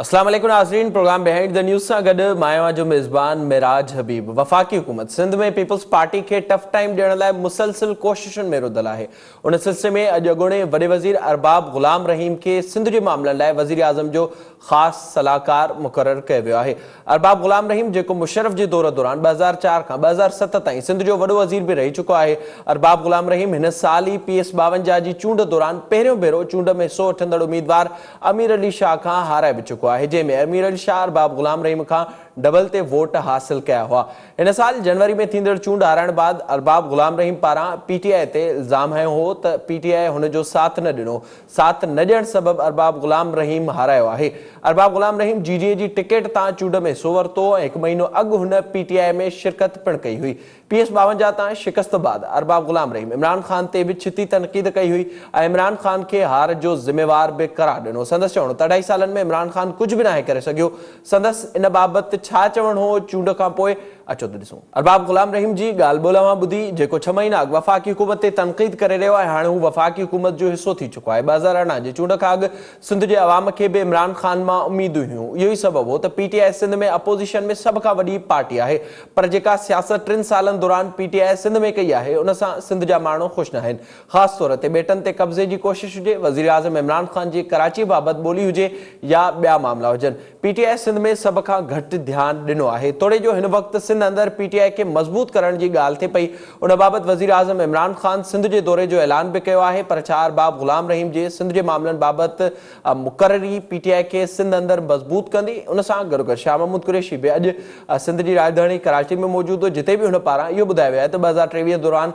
अस्सलाम वालेकुम नाज़रीन, प्रोग्राम बिहाइंड द न्यूज़ सां गॾु मां जो मेज़बान मिराज हबीब। वफ़ाक़ी हुकूमत सिंध में पीपल्स पार्टी के टफ टाइम ॾियण लाइ मुसलसिल कोशिशुनि में रुधल आहे। उन सिलसिले में अॼु अॻूणे वॾे वज़ीर अरबाब ग़ुलाम रहीम खे सिंध जे मामलनि लाइ वज़ीर आज़म जो ख़ासि सलाहकार मुक़ररु कयो वियो आहे। अरबाब ग़ुलाम रहीम जेको मुशर्रफ जे दौर दौरान 2004 खां 2007 ताईं सिंध जो वॾो वज़ीर बि रही चुको आहे। अरबाब ग़ुलाम रहीम हिन साल ई PS 52 जी चूंड दौरान पहिरियों भेरो चूंड में हिसो वठंदड़ उम्मीदवार अमीर अली शाह खां हाराए बि चुको आहे, जंहिंमें अमीर अली शाह अरबाब ग़ुलाम रहीम खां डबल ते वोट हासिल कया हुआ। इन साल जनवरी में थींदड़ चूंड हाराइण बाद अरबाब ग़ुलाम रहीम पारां PTI ते इल्ज़ाम हयो हो त PTI हुन जो साथ न ॾिनो। साथ न ॾियण सबबि अरबाब ग़ुलाम रहीम हारायो आहे। अरबाब ग़ुलाम रहीम GDA जी टिकट तां चूंड में हिसो वरितो ऐं 1 महीनो अॻु हुन PTI में शिरकत पिणु कई हुई। PS 52 तां शिकस्त बाद अरबाब ग़ुलाम रहीम इमरान ख़ान ते बि छिती तनक़ीद कई हुई ऐं इमरान ख़ान खे हार जो ज़िम्मेवार बि करार ॾिनो। संदसि चवणो त 2.5 सालनि में इमरान ख़ान कुझु बि नाहे करे सघियो। संदसि इन बाबति छा चवणो हो चूंड खां पोइ, अचो त ॾिसूं। अरबाब ग़ुलाम रहीम जी ॻाल्हि ॿोल मां ॿुधी, जेको 6 महीना अॻु वफ़ाक़ी हुकूमत ते तनक़ीद करे रहियो आहे, हाणे हू वफ़ाक़ी हुकूमत जो हिसो थी चुको आहे। 2018 जी चूंड खां अॻु सिंध जे अवाम खे बि इमरान ख़ान मां उमीदूं हुयूं। इहो ई सबबु हो त PTI सिंध में अपोज़िशन में सभ खां वॾी पार्टी आहे, पर जेका सियासत 3 सालनि दौरान PTI सिंध में कई आहे, उन सां सिंध जा माण्हू ख़ुशि न आहिनि। ख़ासि तौर ते ॿेटनि ते कब्ज़े जी कोशिश हुजे, वज़ीर आज़म इमरान ख़ान जी कराची बाबति ॿोली हुजे या ॿिया मामला हुजनि, PTI सिंध में सभ खां घटि ध्यानु ॾिनो आहे। तोड़े जो हिन वक़्तु सिंध अंदरि PTI खे मज़बूत करण जी ॻाल्हि थिए पई। उन बाबति वज़ीर आज़म इमरान ख़ान सिंध जे दौरे जो ऐलान बि कयो आहे, पर छा अरबाब ग़ुलाम रहीम जे सिंध जे मामलनि बाबति मुक़ररी PTI खे सिंध अंदरि मज़बूत कंदी? उन सां गॾोगॾु शाह महमूद कुरैशी बि अॼु सिंध जी राजधानी कराची में मौजूदु हो, जिते बि हुन पारां इहो ॿुधायो वियो आहे त 2023 दौरान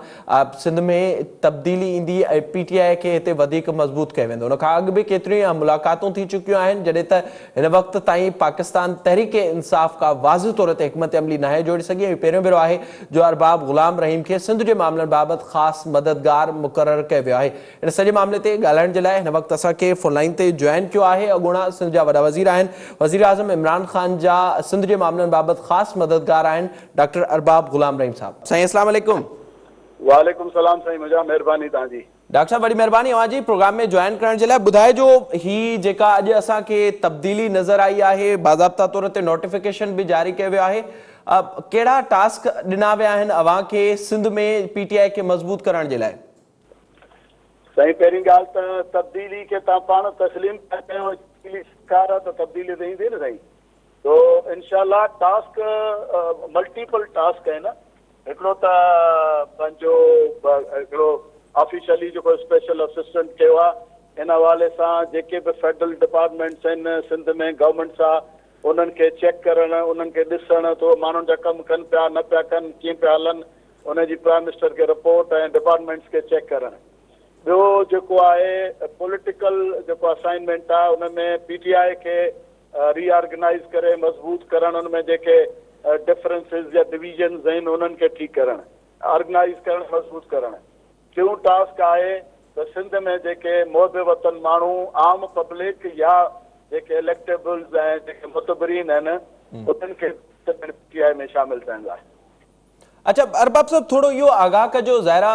सिंध में तब्दीली ईंदी ऐं PTI खे हिते वधीक मज़बूत कयो वेंदो। उन खां अॻु बि केतिरियूं मुलाक़ातूं थी चुकियूं आहिनि, जॾहिं त हिन वक़्त ताईं पाकिस्तान तहरीक इंसाफ़ का वाज़िह तौर ते हिकमत अमली नाहे जोड़े सघी ऐं पहिरियों भेरो आहे जो अरबाब ग़ुलाम रहीम खे सिंध जे मामलनि बाबति ख़ासि मददगार मुक़ररु कयो वियो आहे। इन सॼे मामले ते ॻाल्हाइण जे लाइ हिन वक़्तु असांखे फ़ोन लाइन ते जॉइन कयो आहे अॻूणा सिंध जा वॾा वज़ीर आहिनि, वज़ीर आज़म इमरान ख़ान जा सिंध जे मामलनि बाबति ख़ासि मददगार आहिनि डॉक्टर अरबाब ग़ुलाम रहीम साहब। साईं अस्सलाम वालेकुम। वालेकुम सलाम साईं, मजा महिरबानी तव्हांजी। डॉक्टर साहब वॾी महिरबानी अवां प्रोग्राम में जॉइन करण जे लाइ। ॿुधाइजो ही जेका अॼु असांखे तब्दीली नज़र आई आहे, बाज़ाब्ता तौर ते नोटिफिकेशन बि जारी कयो वियो आहे, कहिड़ा टास्क ॾिना विया आहिनि अवां खे सिंध में PTI खे मज़बूत करण जे लाइ? साईं पहिरीं ॻाल्हि त तब्दीली खे तव्हां पाण तस्लीम था कयो, सरकार आहे त तब्दीली त ईंदी न साईं। तो इंशाल्लाह टास्क मल्टीपल टास्क आहिनि। हिकिड़ो त पंहिंजो हिकिड़ो ऑफिशियली जेको स्पेशल असिस्टेंट कयो आहे, इन हवाले सां जेके बि फेडरल डिपार्टमेंट्स आहिनि सिंध में गवर्नमेंट सां, उन्हनि खे चेक करणु, उन्हनि खे ॾिसणु तो माण्हुनि जा कमु कनि पिया न पिया कनि, कीअं पिया हलनि, उनजी प्राइम मिनिस्टर खे रिपोर्ट ऐं डिपार्टमेंट्स खे चेक करणु। ॿियो जेको आहे पॉलिटिकल जेको असाइनमेंट आहे, उन में PTI खे रीऑर्गेनाइज़ करे मज़बूत करणु, उन में जेके डिफरेंसिस या डिविजन्स आहिनि उन्हनि खे ठीकु करणु, ऑर्गेनाइज़ करणु, मज़बूत करणु। टियों टास्क आहे त सिंध में जेके मोहब वतन माण्हू, आम पब्लिक या जेके इलेक्टेबल्स ऐं जेके मुतबरीन आहिनि, उन्हनि खे PTI में शामिल थियण लाइ। अच्छा अरबाब साहब, थोड़ो इहो आगाह कजो, ज़ाहिरा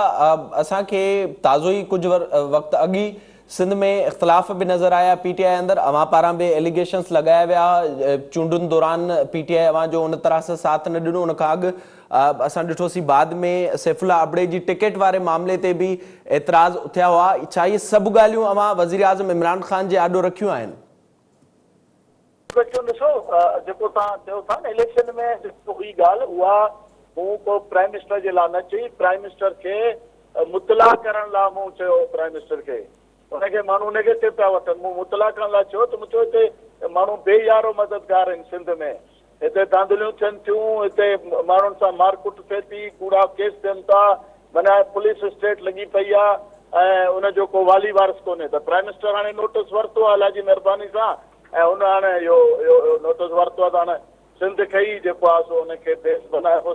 असांखे ताज़ो ई कुझु वक़्तु अॻु ई सिंध में इख़्तिलाफ़ बि नज़र आया PTI अंदरि, अवां पारां बि एलिगेशन्स लॻाया विया चूंडुनि दौरान PTI अवां जो उन तरह सां साथ न ॾिनो। उन खां अॻु असां ॾिठोसीं बाद में सैफुल्ला अबड़े जी टिकट वारे मामले ते बि एतिराज़ उथिया हुआ। छा इहे सभु ॻाल्हियूं अवां वज़ीर आज़म इमरान ख़ान जे आॾो रखियूं आहिनि? ॾिसो जेको तव्हां चयो था न इलेक्शन में हीअ ॻाल्हि, उहा मूं को प्राइम मिनिस्टर जे लाइ न चई, प्राइम मिनिस्टर खे मुतला करण लाइ मूं चयो प्राइम मिनिस्टर खे, उनखे माण्हू नेगेटिव पिया वठनि। मूं मुतला करण लाइ चयो त मूं चयो हिते माण्हू बेयारो मददगार आहिनि सिंध में, हिते धांधलियूं थियनि थियूं, हिते माण्हुनि सां मारकुट थिए थी, कूड़ा केस थियनि था, माना पुलिस स्टेट लॻी पई आहे ऐं उनजो को वाली वारिस कोन्हे। त प्राइम मिनिस्टर हाणे नोटिस वरितो आहे अलाह जी महिरबानी सां, ऐं हुन हाणे इहो नोटिस वरितो आहे त हाणे सिंध खे ई जेको आहे सो हुनखे देश बनायो,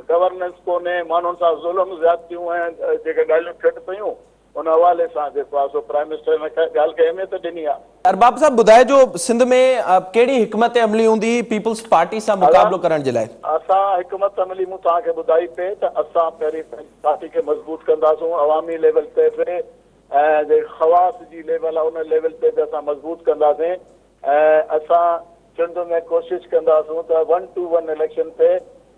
गवर्नेंस कोन्हे, माण्हुनि सां ज़ुल्म ज़्यादतियूं ऐं जेके ॻाल्हियूं थियनि पियूं, उन हवाले सां जेको आहे सो प्राइम मिनिस्टर हिन ॻाल्हि खे अहमियत ॾिनी आहे। अरबाब साहब ॿुधाइजो सिंध में कहिड़ी हिकमत अमली हूंदी पीपल्स पार्टी सां मुक़ाबलो करण जे लाइ? असां हिकमत अमली मूं तव्हांखे ॿुधाई पे त असां पहिरीं पार्टी खे मज़बूत कंदासूं, अवामी लेवल ते बि खवास जी लेवल आहे उन लेवल ते बि असां मज़बूत कंदासीं ऐं असां सिंध में कोशिशि कंदासूं त 1-to-1 इलेक्शन ते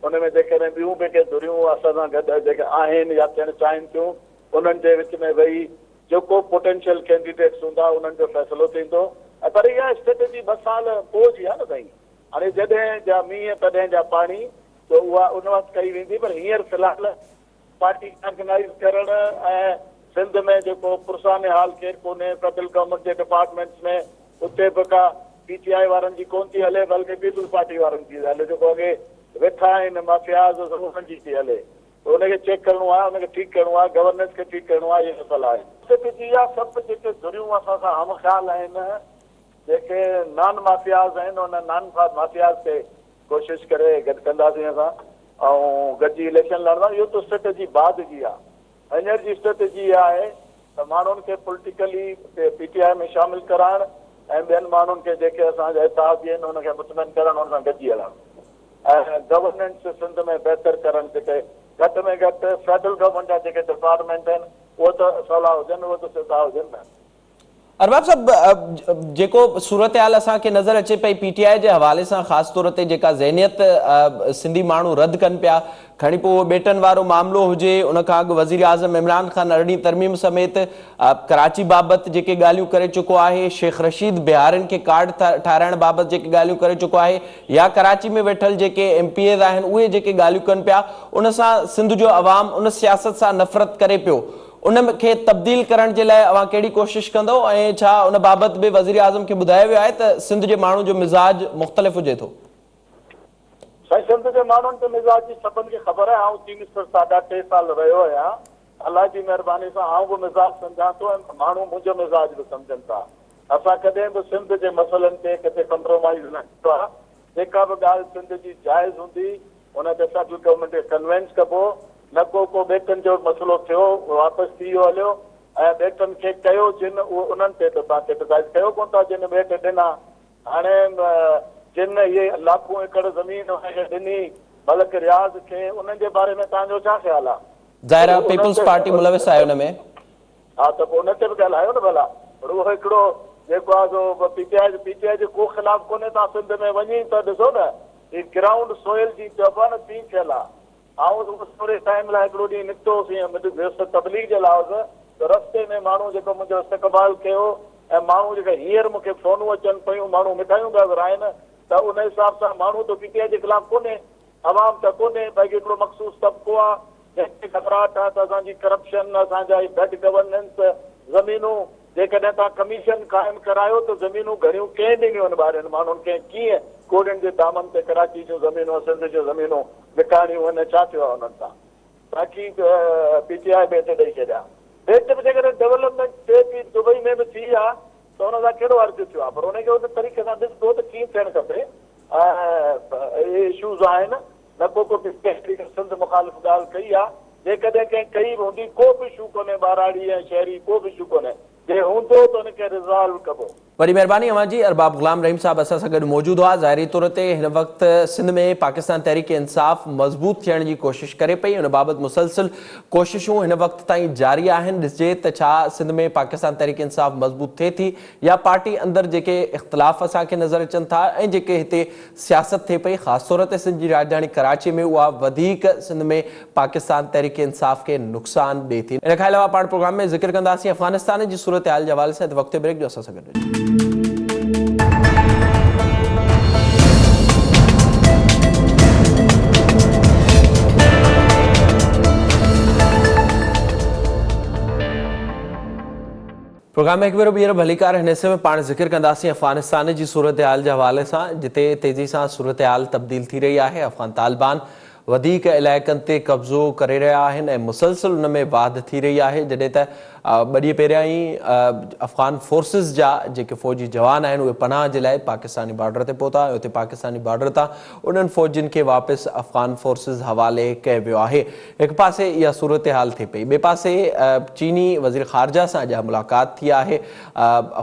उन में जेकॾहिं ॿियूं बि के धुरियूं असां सां गॾु जेके आहिनि या थियणु चाहिनि थियूं उन्हनि जे विच में वेही जेको पोटेंशियल कैंडिडेट्स हूंदा उन्हनि जो फ़ैसिलो थींदो ऐं पर इहा स्ट्रेटेजी 2 साल पोइ जी आहे न साईं। हाणे जॾहिं जा मींहं तॾहिं जा पाणी त उहा उन वक़्तु कई वेंदी पर हींअर फ़िलहाल पार्टी ऑर्गेनाइज़ करणु ऐं सिंध में जेको पुरसाने हाल केरु कोन्हे फेडरल गवर्नमेंट जे डिपार्टमेंट्स में उते बि का PTI वारनि जी कोन थी हले बल्कि पीपल्स पार्टी वारनि जी हले जेको अॻे वेठा आहिनि माफ़ियाज़ उन्हनि जी थी हले उनखे चेक करिणो आहे उनखे ठीकु करिणो आहे गवर्नेंस खे ठीकु करिणो आहे इहो मसइला आहे सभु जेके धुरियूं असां सां हम ख़्याल आहिनि जेके नॉन माफ़ियाज़ आहिनि उन नॉन माफ़ियाज़ ते कोशिशि करे गॾु कंदासीं असां ऐं गॾिजी इलेक्शन लड़ंदा इहो त स्ट्रेटेजी बाद जी आहे। हींअर जी स्ट्रेटेजी आहे त माण्हुनि खे पॉलिटिकली PTI में शामिल कराइणु ऐं ॿियनि माण्हुनि खे जेके असांजा इतिहादी आहिनि उनखे मुतमइन करणु उन सां गॾिजी हलणु ऐं गवर्नेंस सिंध में बहितर करणु जेके घटि में घटि फेडरल गवर्नमेंट जा जेके डिपार्टमेंट आहिनि उहो त सवला हुजनि उहो त सिधा हुजनि न। अरबाब साहब जेको सूरत हाल असांखे नज़र अचे पई PTI जे हवाले सां ख़ासि तौर ते जेका ज़हनियत सिंधी माण्हू रद्द कनि पिया खणी पोइ बेटनि वारो मामिलो हुजे उन खां अॻु वज़ीर आज़म इमरान ख़ान अरड़ी तरमीम समेत कराची बाबति जेके ॻाल्हियूं करे चुको आहे शेख रशीद बिहारियुनि खे कार्ड ठाराइण बाबति जेके ॻाल्हियूं करे चुको आहे या कराची में वेठल जेके MPAs आहिनि उहे जेके ॻाल्हियूं कनि पिया उन सां सिंध जो अवाम उन सियासत सां नफ़रत करे पियो उन खे तब्दील करण जे लाइ अवां कहिड़ी कोशिशि कंदो ऐं छा उन बाबति बि वज़ीर आज़म खे ॿुधायो वियो आहे त सिंध जे माण्हू जो मिज़ाज मुख़्तलिफ़ हुजे थो? साईं सिंध जे माण्हुनि ते मिज़ाज जी सभिनि खे ख़बर आहे। चीफ मिनिस्टर 3.5 साल रहियो आहियां अलाह जी महिरबानी सां आउं बि मिज़ाज सम्झां थो ऐं माण्हू मुंहिंजो मिज़ाज बि सम्झनि था। असां कॾहिं बि सिंध जे मसइलनि ते किथे कॉम्प्रोमाइज़ न कयो आहे। जेका बि ॻाल्हि सिंध जी जाइज़ हूंदी उन ते फेडरल गवर्नमेंट खे कन्वेंस कबो न को बेटनि जो मसइलो थियो वापसि थी वियो हलियो ऐं बेटनि खे कयो जिन उहो उन्हनि ते त तव्हां क्रिटिसाइज़ कयो कोन था जिन बेट ॾिना हाणे जिन इहे लाखूं एकड़ ज़मीन हुनखे ॾिनी मलिक रियाज़ खे उन्हनि जे बारे में तव्हांजो छा ख़्यालु आहे? ज़ाहिर आहे पीपल्स पार्टी मुलविस आहे हुन में। हा त पोइ उन ते बि ॻाल्हायो न भला पर उहो हिकिड़ो जेको आहे सो PTI जे को ख़िलाफ़ु कोन्हे। तव्हां सिंध में वञी त ॾिसो न ही ग्राउंड सोइल जी चइबो आहे न ती थियल आहे। थोरे टाइम लाइ हिकिड़ो ॾींहुं निकितोसीं तबलीग जे लाइ त रस्ते में माण्हू जेको मुंहिंजो इस्तक़बाल कयो ऐं माण्हू जेके हींअर मूंखे फ़ोनूं अचनि पियूं माण्हू मिठाइयूं पिया विराइनि त उन हिसाब सां माण्हू त PTI जे ख़िलाफ़ु कोन्हे अवाम त कोन्हे भई हिकिड़ो मख़सूस तबिको आहे जंहिंखे घबराहट आहे त असांजी करप्शन असांजा घटि गवर्नेंस ज़मीनूं जेकॾहिं तव्हां कमीशन क़ाइमु करायो त ज़मीनूं घणियूं कंहिं ॾिनियूं आहिनि ॿारनि माण्हुनि खे कीअं कोड़नि जे दामनि ते कराची जूं ज़मीनूं सिंध जूं ज़मीनूं विकाइणियूं आहिनि छा थियो आहे उन्हनि सां बाक़ी PTI बेट ॾेई छॾिया बेट बि जेकॾहिं डेवलपमेंट थिए थी दुबई में बि थी आहे त हुन सां कहिड़ो अर्ज़ु थियो आहे पर हुनखे उन तरीक़े सां ॾिसंदो त कीअं थियणु खपे। इहे इशूज़ आहिनि न को सिंध मुखालिफ़ ॻाल्हि कई आहे जेकॾहिं कंहिं कई बि हूंदी को बि इशू कोन्हे ॿाराड़ी ऐं शहरी को बि इशू कोन्हे जे हूंदो त हुनखे रिज़ॉल्व कबो। वॾी महिरबानी अवां जी। अरबाब ग़ुलाम रहीम साहब असां सां गॾु मौजूदु हुआ। ज़ाहिरी तौर ते हिन वक़्तु सिंध में पाकिस्तान तहरीक इंसाफ़ मज़बूत थियण जी कोशिशि करे पई उन बाबति मुसलसिल कोशिशूं हिन वक़्त ताईं जारी आहिनि। ॾिसिजे त छा सिंध में पाकिस्तान तहरीक इंसाफ़ मज़बूत थिए थी या पार्टी अंदरि जेके इख़्तिलाफ़ असांखे नज़र अचनि था ऐं जेके हिते सियासत थिए पई ख़ासि तौर ते सिंध जी राजधानी कराची में उहा वधीक सिंध में पाकिस्तान तहरीक इंसाफ़ खे नुक़सानु ॾिए थी। इन खां अलावा पाण प्रोग्राम में ज़िक्र कंदासीं अफ़गानिस्तान जी सूरत हाल जे हवाले सां वक़्त ब्रेक जो असां सां गॾु। प्रोग्राम में एक बार ॿीहर भलीकार हिन हिस्से में पाण ज़िक्र कंदासीं अफ़गानिस्तान जी सूरत हाल जे हवाले सां जिते तेज़ी सां सूरत हाल तब्दील थी रही आहे। अफ़गान तालिबान वधीक इलाइक़नि ते कब्ज़ो करे रहिया आहिनि ऐं मुसलसिल उन में वाध थी रही आहे जॾहिं त ॿ ॾींहं पहिरियां ई अफ़गान फोर्सिस जा जेके फ़ौजी जवान आहिनि उहे पनाह जे लाइ पाकिस्तानी बॉर्डर ते पहुता ऐं उते पाकिस्तानी बॉर्डर तां उन्हनि फ़ौजियुनि खे वापसि अफ़गान फोर्सिस हवाले कयो वियो आहे। हिकु पासे इहा सूरत हाल थिए पई ॿिए पासे चीनी वज़ीर ख़ारजा सां अॼु मुलाक़ात थी आहे।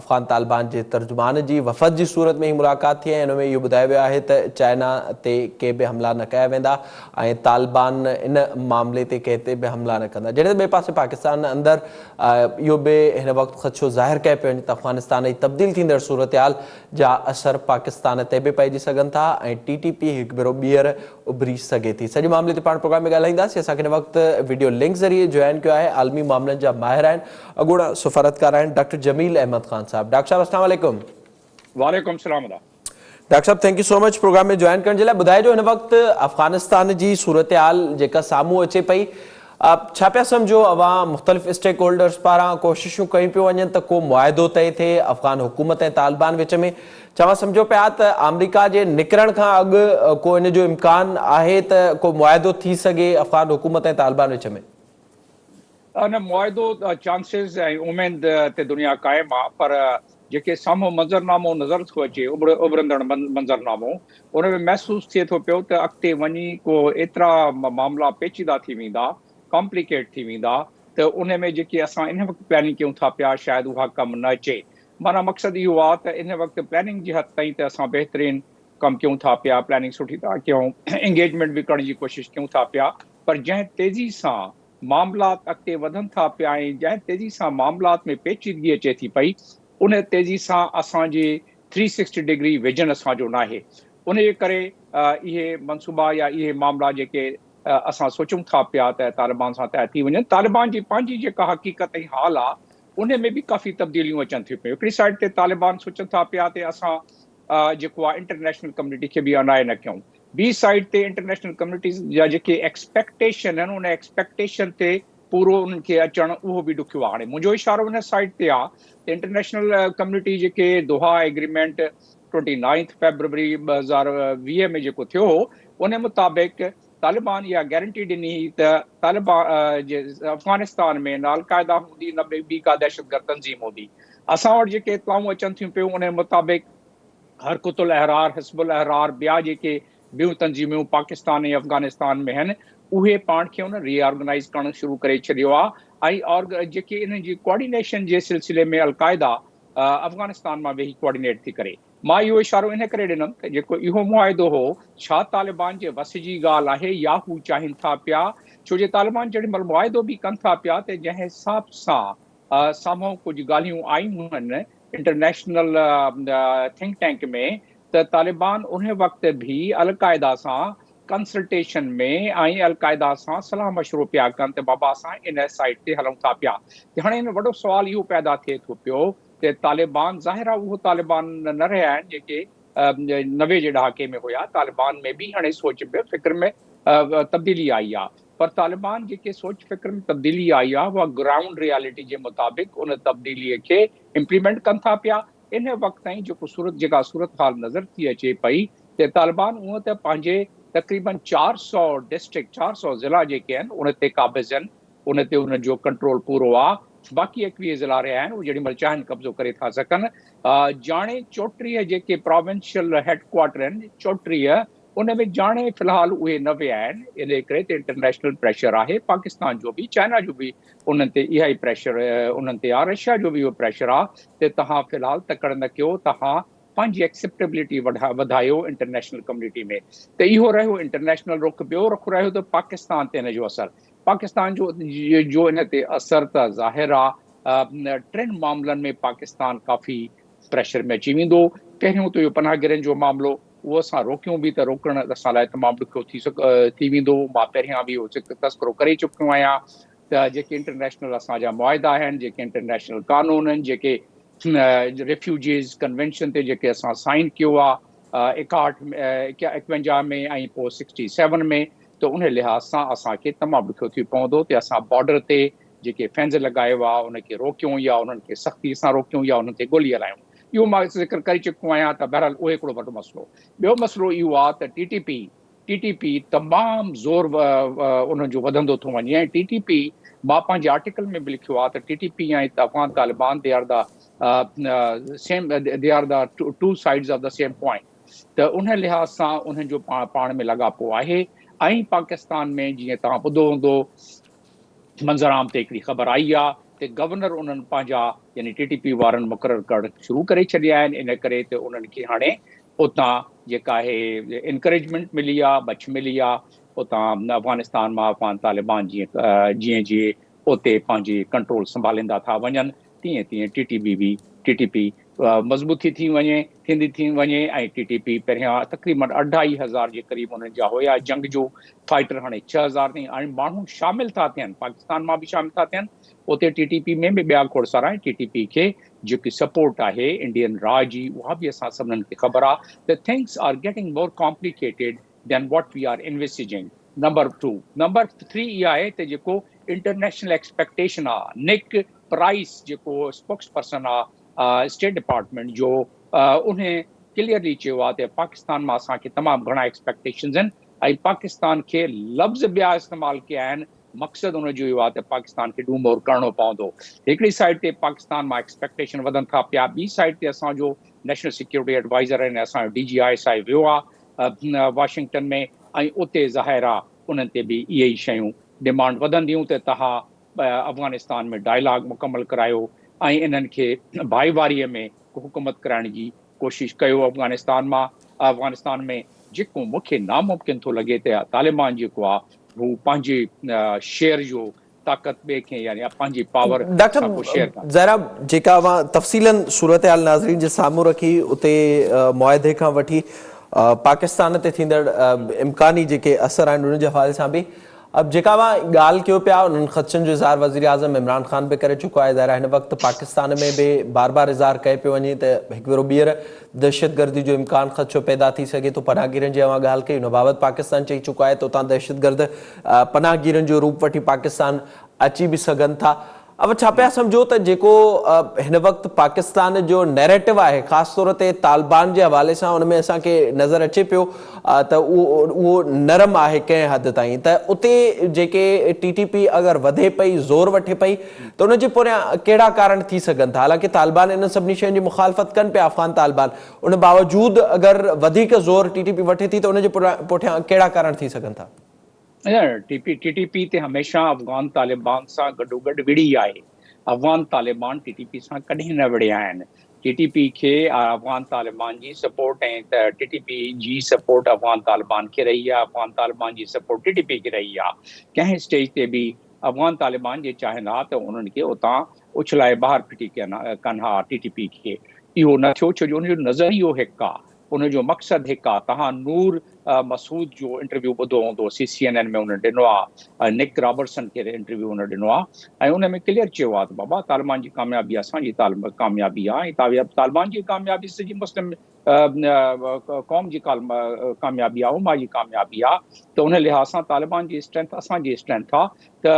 अफ़गान तालिबान जे तर्जुमान जी वफ़द जी सूरत में ई मुलाक़ात थी आहे। हिन में इहो ॿुधायो वियो आहे त चाइना ते के बि हमला न कया वेंदा ऐं तालिबान इन मामले ते कंहिं ते बि हमला न कंदा। जॾहिं त ॿिए पासे पाकिस्तान अंदरि इहो बि हिन वक़्तु ख़दशो ज़ाहिर कयो पियो वञे त अफ़गानिस्तान जी तब्दील थींदड़ सूरत जा असर पाकिस्तान ते बि पइजी सघनि था ऐं TTP हिकु भेरो ॿीहर उभरी सघे थी। सॼे मामले ते पाण प्रोग्राम में ॻाल्हाईंदासीं। असांखे हिन वक़्तु वीडियो लिंक ज़रिए जॉइन कयो आहे आलमी मामलनि जा माहिर आहिनि, अॻूणा सफ़ारतकार आहिनि डॉक्टर जमील अहमद ख़ान साहब। डॉक्टर साहब अस्सलाम वालेकुम। वालेकुम सलाम। डॉक्टर साहब thank you so much program में जॉइन करण जे लाइ। ॿुधाइजो हिन वक़्तु अफ़गानिस्तान जी सूरत हाल जेका साम्हूं अचे पई, छा पिया सम्झो अवां मुख़्तलिफ़ स्टेक होल्डर्स पारां कोशिशूं कयूं पियूं वञनि त को मुआहिदो तइ थिए अफ़गान हुकूमत ऐं तालिबान विच में? चवां सम्झो पिया त अमेरिका जे निकिरण खां अॻु को इन जो इम्कान आहे त को मुआहिदो थी सघे अफ़गान हुकूमत ऐं तालिबान विच में? न मुआहिदो चांसिस ऐं उमेद ते दुनिया क़ाइमु आहे, पर जेके साम्हूं मंज़रनामो नज़र थो अचे उभरंदड़ मंज़रनामो, उन में महसूसु थिए थो पियो त अॻिते वञी को एतिरा मामला पेचीदा थी वेंदा, कॉम्प्लिकेट थी वेंदा त उन में जेके असां इन वक़्तु प्लानिंग कयूं था पिया शायदि उहा कमु न अचे। माना मक़सदु इहो आहे त इन वक़्तु प्लानिंग जी हद ताईं त असां बहितरीनु कमु कयूं था पिया, प्लानिंग सुठी था कयूं, एंगेजमेंट बि करण जी कोशिशि कयूं था पिया, पर जंहिं तेज़ी सां मामलात अॻिते वधनि था पिया ऐं जंहिं तेज़ी सां मामलात में पेचीदगी अचे थी पई, उन तेज़ी सां असांजी 360 डिग्री विजन असांजो न आहे। उन जे करे इहे मनसूबा या इहे मामला जेके असां सोचूं था पिया त तालिबान सां तइ थी वञनि, तालिबान जी पंहिंजी जेका हक़ीक़त ऐं हाल आहे उन में बि काफ़ी तब्दीलियूं अचनि थियूं पियूं। हिकिड़ी साइड ते तालिबान सोचनि था पिया त असां जेको आहे इंटरनेशनल कम्युनिटी खे बि अनाए न कयूं, ॿी साइड ते इंटरनेशनल कम्युनिटीज़ जा जेके एक्सपेक्टेशन आहिनि उन एक्सपेक्टेशन ते पूरो उन्हनि खे अचणु उहो बि ॾुखियो आहे। हाणे मुंहिंजो इशारो उन साइड ते आहे त इंटरनेशनल कम्युनिटी जेके दोहा एग्रीमेंट 29 फरवरी 2020 में जेको थियो हो, उन मुताबिक़ तालिबान इहा गारंटी ॾिनी त तालिबान जे अफ़गानिस्तान में न अलक़ाइदा हूंदी न ॿी का दहशतगर्द तंज़ीम हूंदी। असां वटि जेके इतलाऊं अचनि थियूं पियूं उन मुताबिक़ हरकुतुल अहरार, हिज़्बुल अहरार, ॿिया जेके ॿियूं तंज़ीमूं पाकिस्तान ऐं अफ़गानिस्तान में आहिनि, उहे पाण खे उन रीऑर्गनाइज़ करणु शुरू करे छॾियो आहे ऐं जेके इन जी कोऑर्डिनेशन जे सिलसिले में अलक़ाइदा अफ़गानिस्तान मां वेही कोऑर्डिनेट थी करे। मां इहो इशारो इन करे ॾिनमि त जेको इहो मुआहिदो हो, छा तालिबान जे वस जी ॻाल्हि आहे या हू चाहिनि था पिया, छो जे तालिबान जेॾी महिल मुआहिदो बि कनि था पिया त जंहिं हिसाब सां साम्हूं कुझु ॻाल्हियूं आयूं आहिनि इंटरनेशनल थिंक टैंक में, त तालिबान उन वक़्तु बि अलक़ाइदा सां कंसल्टेशन में ऐं अलक़ाइदा सां सलाह मशवरो पिया कनि त बाबा असां इन साइड ते हलूं था पिया। हाणे हिन वॾो सुवाल इहो पैदा थिए थो पियो त तालिबान ज़ाहिर आहे उहो तालिबान न रहिया आहिनि जेके 90 जे ॾहाके में हुया। तालिबान में बि हाणे सोच में फ़िक्र में तब्दीली आई आहे, पर तालिबान जेके सोच फ़िक्र में तब्दीली आई आहे उहा ग्राउंड रियलिटी जे मुताबिक़ उन तब्दीलीअ खे इम्प्लीमेंट कनि था पिया। इन वक़्त ताईं जेका सूरत हाल नज़र थी अचे पई त तालिबान उहो त पंहिंजे तक़रीबन 400 डिस्ट्रिक्ट, 400 ज़िला जेके आहिनि उन ते क़ाबिज़ आहिनि, उन ते उन जो कंट्रोल पूरो आहे। बाक़ी 21 ज़िला रहिया आहिनि, उहे जेॾी महिल चाहिनि कब्ज़ो करे था सघनि। जाणे 34 जेके प्रोविंशियल हेडक्वार्टर आहिनि, 34 उन में जाणे फ़िलहाल उहे न विया आहिनि। इन करे त इंटरनेशनल प्रेशर आहे, पाकिस्तान जो बि, चाइना जो बि उन्हनि ते इहा ई प्रेशर उन्हनि ते आहे, रशिया जो बि इहो प्रेशर आहे त तव्हां फ़िलहाल तकड़ि न कयो, तव्हां पंहिंजी एक्सेप्टेबिलिटी वधायो इंटरनेशनल कम्युनिटी में। त इहो रहियो इंटरनेशनल रुख। ॿियो रुख रहियो त पाकिस्तान ते इन जो असरु। पाकिस्तान जो इन ते असरु त ज़ाहिर आहे, टिनि मामलनि में पाकिस्तान काफ़ी प्रेशर में अची वेंदो। पहिरियों त इहो पनाहगिरनि जो मामिलो, उहो असां रोकियूं बि त रोकणु असां लाइ तमामु ॾुखियो थी वेंदो। मां पहिरियां बि उहो तस्करो करे चुकियो आहियां त जेके इंटरनेशनल असांजा मुआहिदा आहिनि, जेके इंटरनेशनल कानून आहिनि, जेके रिफ्यूजीज़ कन्वेंशन ते जेके असां साइन कयो आहे 51 में ऐं पोइ 67 में, त उन लिहाज़ सां असांखे तमामु ॾुखियो थी पवंदो त असां बॉर्डर ते जेके फैंज़ लॻायो आहे उनखे रोकियूं या उन्हनि खे सख़्ती सां रोकियूं या उन्हनि ते गोली हलायूं। इहो मां ज़िक्र करे चुको आहियां त बहरहाल उहो हिकिड़ो वॾो मसइलो। ॿियो मसइलो इहो आहे त TTP तमामु ज़ोर उन्हनि जो वधंदो थो वञे ऐं TTP, मां पंहिंजे आर्टिकल में बि लिखियो आहे त TTP ऐं Afghan Taliban they are the two sides of the same point. त उन लिहाज़ सां उन्हनि जो पाण में लॻापो आहे। ऐं पाकिस्तान में जीअं तव्हां ॿुधो हूंदो, मंज़राम ते हिकिड़ी ख़बर आई आहे त गवर्नर उन्हनि पंहिंजा यानी TTP वारनि मुक़ररु करणु शुरू करे छॾिया आहिनि। इन करे त उन्हनि खे हाणे उतां जेका आहे इनकरेजमेंट मिली आहे, बच मिली आहे उतां अफ़गानिस्तान मां अफ़गान तालिबान जीअं उते पंहिंजी कंट्रोल संभालींदा था वञनि तीअं तीअं टीटीपी मज़बूती थींदी वञे ऐं टीटीपी पहिरियां तक़रीबन 2500 जे क़रीब उन्हनि जा हुया जंग जो फाइटर हाणे 6000 ताईं हाणे माण्हू शामिल था थियनि पाकिस्तान मां बि शामिल था थियनि उते टीटीपी में बि ॿिया खोड़सार आहिनि टीटीपी खे जेकी सपोर्ट आहे इंडियन राह जी उहा बि असां सभिनीनि खे ख़बर आहे त things are getting more complicated than what we are investigating number 2 number 3 इहा आहे त जेको इंटरनेशनल एक्सपेक्टेशन आहे निक प्राइस जेको स्पोक्स पर्सन आहे स्टेट डिपार्टमेंट जो उन क्लियरली चयो आहे त पाकिस्तान मां असांखे तमामु घणा एक्सपेक्टेशन्स आहिनि ऐं पाकिस्तान खे लफ़्ज़ ॿिया इस्तेमालु कया आहिनि मक़सदु उनजो इहो आहे त पाकिस्तान खे डूमोर करणो पवंदो हिकिड़ी साइड ते पाकिस्तान मां एक्सपेक्टेशन वधनि था पिया ॿी साइड ते असांजो नेशनल सिक्योरिटी एडवाइज़र आहिनि असांजो DGI वियो आहे वाशिंगटन में ऐं उते ज़ाहिर आहे उन्हनि ते बि इहे ई शयूं डिमांड वधंदियूं त तव्हां अफ़गानिस्तान में डायलॉग मुकमल करायो ऐं इन्हनि खे भाईवारीअ में हुकूमत कराइण जी कोशिशि कयो अफ़गानिस्तान में जेको मूंखे नामुमकिन थो लॻे त तालिबान जेको आहे हू पंहिंजे शेयर जो ताक़त ॿिए खे यानी पंहिंजी पावर डॉक्टर ज़हरा जेका मां तफ़सीलन सूरत हाल नाज़रीन जे साम्हूं रखी उते मुआहिदे खां वठी पाकिस्तान ते थींदड़ इम्कानी जेके असर आहिनि उन जे हवाले सां बि अब जेका मां ॻाल्हि कयो पिया उन्हनि ख़दशनि जो इज़हार वज़ीर आज़म इमरान ख़ान बि करे चुको आहे ज़ाहिर हिन वक़्तु पाकिस्तान में बि बार बार इज़हार कयो पियो वञे त हिकु भेरो ॿीहर दहशतगर्दी जो इम्कान ख़दशो पैदा थी सघे थो पनाहगीरनि जी अवां ॻाल्हि कई उन बाबति पाकिस्तान चई चुको आहे त उतां दहशतगर्द पनाहगीरनि जो रूप वठी पाकिस्तान अची बि सघनि था अब छा पिया सम्झो त जेको हिन वक़्तु पाकिस्तान जो नैरेटिव आहे ख़ासि तौर ते तालिबान जे हवाले सां उन में असांखे नज़र अचे पियो त उहो नरम आहे कंहिं हद ताईं त उते जेके TTP अगरि वधे पई ज़ोर वठे पई त उनजे पुरियां कहिड़ा कारण थी सघनि था हालांकि तालिबान इन सभिनी शयुनि जी मुखालफ़त कनि पिया अफ़गान तालिबान उन बावजूदि अगरि वधीक ज़ोर TTP वठे थी त उनजे पुठियां कहिड़ा कारण थी सघनि था TTP ते हमेशह अफ़गान तालिबान सां गॾोगॾु विड़ी आहे अफ़गान तालिबान TTP सां कॾहिं न विड़िया आहिनि TTP खे अफ़गान तालिबान जी सपोर्ट ऐं TTP जी सपोर्ट अफ़गान तालिबान खे रही आहे अफ़गान तालिबान जी सपोर्ट TTP खे रही आहे कंहिं स्टेज ते बि अफ़गान तालिबान जे चाहिनि हा त उन्हनि खे उतां उछलाए ॿाहिरि फिटी कनि हा TTP खे इहो न थियो छो जो उनजो नज़रियो हिकु आहे उनजो मक़सदु हिकु आहे तव्हां नूर मसूद जो इंटरव्यू ॿुधो हूंदो CNN में उन ॾिनो आहे निक रॉबर्टसन खे इंटरव्यू उन ॾिनो आहे ऐं उन में क्लियर चयो आहे त बाबा तालिबान जी कामयाबी असांजी कामयाबी आहे ऐं तालिबान जी कामयाबी सॼी मुस्लिम क़ौम जी कामयाबी आहे उमा जी कामयाबी आहे त उन लिहाज़ सां तालिबान जी स्ट्रेंथ असांजी स्ट्रेंथ आहे त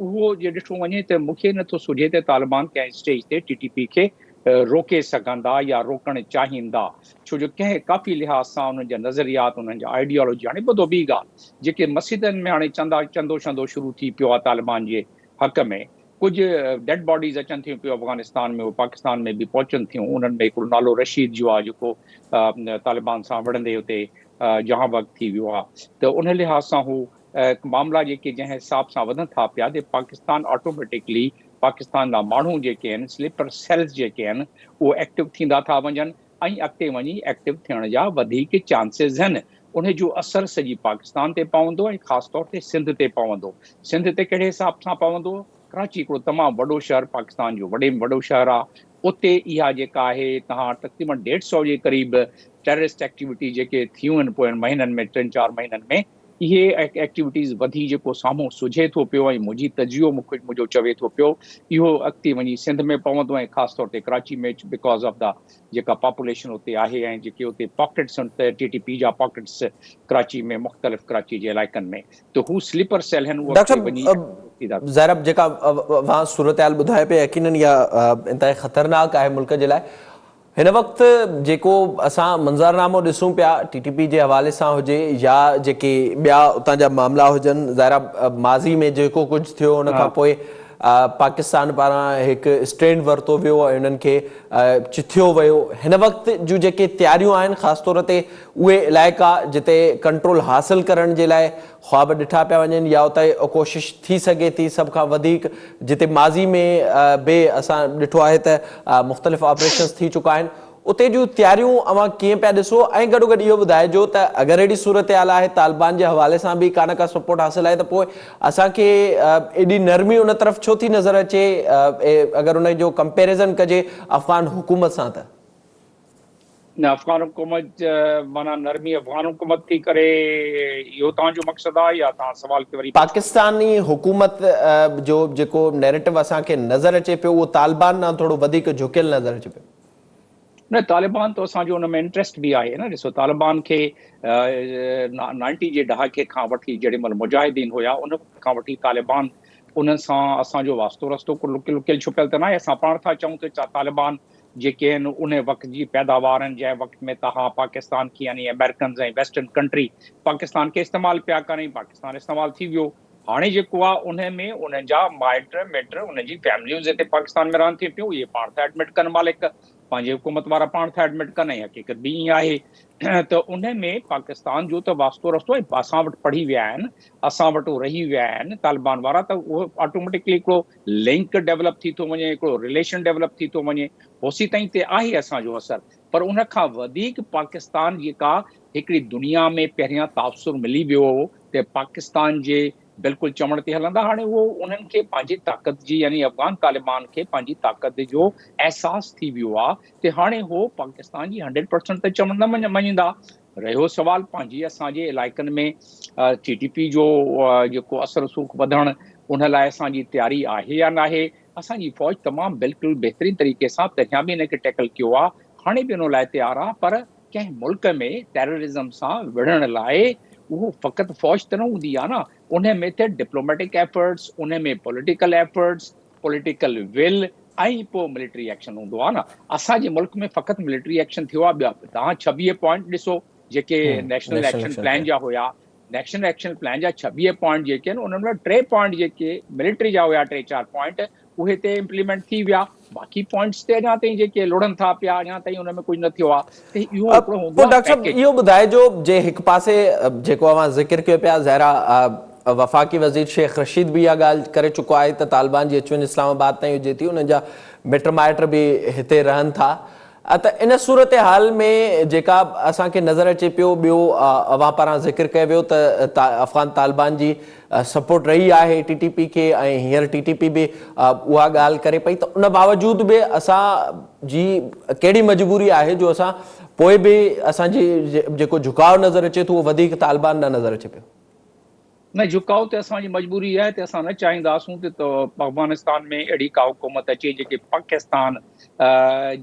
उहो जे ॾिठो वञे त मूंखे नथो सुझे त तालिबान कंहिं स्टेज ते TTP खे रोके सघंदा या रोकणु चाहींदा छो जो कंहिं काफ़ी लिहाज़ सां उन्हनि जा नज़रियात उन्हनि जा आइडियोलॉजी हाणे ॿुधो ॿी ॻाल्हि जेके मस्जिदनि में हाणे चंदो शंदो शुरू थी पियो आहे तालिबान जे हक़ में कुझु डेड बॉडीज़ अचनि थियूं पियूं अफ़गानिस्तान में पाकिस्तान में बि पहुचनि थियूं उन्हनि में हिकिड़ो नालो रशीद जो आहे जेको तालिबान सां विढ़ंदे हुते जहां वक़्तु थी वियो आहे त उन लिहाज़ सां हू मामला जेके जंहिं हिसाब सां वधनि था पिया त पाकिस्तान ऑटोमेटिकली पाकिस्तान जा माण्हू जेके आहिनि स्लीपर सेल्स जेके आहिनि उहे एक्टिव थींदा था वञनि ऐं अॻिते वञी एक्टिव थियण जा वधीक चांसिस आहिनि उन जो असरु सॼी पाकिस्तान ते पवंदो ऐं ख़ासि तौर ते सिंध ते पवंदो सिंध ते कहिड़े हिसाब सां पवंदो कराची हिकिड़ो तमामु वॾो शहरु पाकिस्तान जो वॾे में वॾो शहरु आहे उते इहा जेका आहे तव्हां तक़रीबन 150 जे क़रीब टेररिस्ट एक्टिविटी जेके थियूं आहिनि पोयनि महीननि में 3-4 महीननि में इहे एक्टिविटीज़ वधी जेको साम्हूं सुझे थो पियो ऐं मुंहिंजी तजियो मुंहिंजो चवे थो पियो इहो अॻिते वञी सिंध में पवंदो ऐं ख़ासि तौर ते कराची में बिकॉज़ ऑफ द जेका पॉपुलेशन उते आहे ऐं जेके उते पॉकेट्स आहिनि TTP जा पॉकेट्स कराची में मुख़्तलिफ़ कराची जे इलाइक़नि में त हू स्लीपर सेल आहिनि डॉक्टर ज़ैरब जेका वहाँ सूरत हाल ॿुधाए पिया यकीनन इहा इंतहाई ख़तरनाक आहे मुल्क जे लाइ हिन वक़्तु जेको असां मंज़रनामो ॾिसूं पिया TTP जे हवाले सां हुजे या जेके ॿिया उतां जा मामला हुजनि ज़ाहिरा माज़ी में जेको कुझु थियो उन खां पोइ पाकिस्तान पारां हिकु स्टैंड वरितो वियो ऐं उन्हनि खे चिथियो वियो हिन वक़्तु जूं जेके तयारियूं आहिनि ख़ासि तौर ते उहे इलाइक़ा जिते कंट्रोल हासिल करण जे लाइ ख़्वाब ॾिठा पिया वञनि या उते कोशिशि थी सघे थी सभ खां वधीक जिते माज़ी में बि असां ॾिठो आहे त मुख़्तलिफ़ ऑपरेशन्स थी चुका आहिनि उते जूं तयारियूं अवां कीअं पिया ॾिसो ऐं गॾोगॾु इहो ॿुधाइजो त अगरि अहिड़ी सूरत हाल आहे तालिबान जे हवाले सां बि का न का सपोर्ट हासिल आहे त पोइ असांखे एॾी नरमी उन तरफ़ छो थी नज़र अचे अगरि उन जो कंपेरिज़न कजे अफ़गान हुकूमत सां त न अफ़गान हुकूमत माना नरमी अफ़गान हुकूमत थी करे इहो तव्हांजो मक़सदु आहे या तव्हां सवाल खे वरी पाकिस्तानी हुकूमत जो जेको नैरेटिव असांखे नज़र अचे पियो उहो तालिबान खां थोरो वधीक झुकियल नज़र अचे पियो न तालिबान त असांजो हुन में इंट्रस्ट बि आहे न ॾिसो तालिबान खे 90 जे ॾहाके खां वठी जेॾी महिल मुजाहिदीन हुया उन खां वठी तालिबान उन सां असांजो वास्तो रस्तो लुकियल छुपियल त न आहे असां पाण था चऊं त तालिबान जेके आहिनि उन वक़्त जी पैदावार आहिनि जंहिं वक़्त में तव्हां पाकिस्तान खे यानी अमेरिकन्स ऐं वेस्टर्न कंट्री पाकिस्तान खे इस्तेमालु पिया कनि पाकिस्तान इस्तेमालु थी वियो हाणे जेको आहे उन में उन जा माइट उन जी फैमिलियूं हिते पाकिस्तान में रहनि थी पियूं इहे पाण था एडमिट कनि मालिक पंहिंजे हुकूमत वारा पाण था एडमिट कनि ऐं हक़ीक़त बि ईअं आहे त उन में पाकिस्तान जो त वास्तो रस्तो ऐं असां वटि पढ़ी विया आहिनि असां वटि रही विया आहिनि तालिबान वारा त उहो ऑटोमेटिकली हिकिड़ो लिंक डेवलप थी थो वञे हिकिड़ो रिलेशन डेवलप थी थो वञे होसी ताईं ते आहे असांजो असरु पर उन खां वधीक पाकिस्तान जेका हिकिड़ी दुनिया में पहिरियां तासुर मिली वियो हो त पाकिस्तान जे बिल्कुलु चवण ते हलंदा हाणे उहो उन्हनि खे पंहिंजी ताक़त जी यानी अफ़गान तालिबान खे पंहिंजी ताक़त जो अहसासु थी वियो आहे त हाणे उहो पाकिस्तान जी 100% त चवण न मञींदा रहियो सुवाल पंहिंजी असांजे इलाइक़नि में TTP जो जेको असर रसूख़ वधणु उन लाइ असांजी तयारी आहे या न आहे असांजी फ़ौज तमामु बिल्कुलु बहितरीन तरीक़े सां पहिरियां बि हिनखे टैकल कयो आहे हाणे बि हुन लाइ तयारु आहे पर कंहिं मुल्क में टेररिज़म सां विढ़ण लाइ उहो फ़क़ति फ़ौज त न हूंदी आहे न उन में त डिप्लोमेटिक एफर्ट्स उन में पॉलिटिकल एफर्ट्स पॉलिटिकल विल ऐं पोइ मिलिट्री एक्शन हूंदो आहे न असांजे मुल्क में फ़क़ति मिलिट्री एक्शन थियो आहे ॿिया तव्हां 26 पॉइंट ॾिसो जेके नेशनल एक्शन प्लान जा हुया नेशनल एक्शन प्लान जा 26 पॉइंट जेके आहिनि उन्हनि में 3 पॉइंट जेके मिलिट्री जा हुया 3-4 पॉइंट उहे ते इम्प्लीमेंट थी विया बाक़ी पॉइंट्स ते अञा ताईं जेके लुड़नि था पिया अञा ताईं उन में कुझु न थियो आहे त इहो हिकिड़ो हूंदो आहे डॉक्टर साहब इहो ॿुधाइजो जे हिकु पासे जेको अवां ज़िक्र कयो पिया ज़हरा वफ़ाक़ी वज़ीर शेख रशीद भी इहा ॻाल्हि करे चुको आहे त तालिबान जी अचवञ इस्लामाबाद ताईं हुजे थी उन्हनि जा मिट माइट बि हिते रहनि था त इन सूरत हाल में जेका असांखे नज़र अचे पियो ॿियो अवां पारां ज़िक्र कयो वियो त अफ़गान तालिबान जी सपोर्ट रही आहे TTP खे ऐं हींअर TTP बि उहा ॻाल्हि करे पई त उन बावजूद बि असांजी कहिड़ी मजबूरी आहे जो असां पोइ बि असांजी जेको झुकाव नज़र अचे थो उहो वधीक तालिबान ॾांहुं नज़र अचे पियो न झुकाव त असांजी मजबूरी आहे त असां न चाहींदासूं त अफ़गानिस्तान में अहिड़ी का हुकूमत अचे जेके पाकिस्तान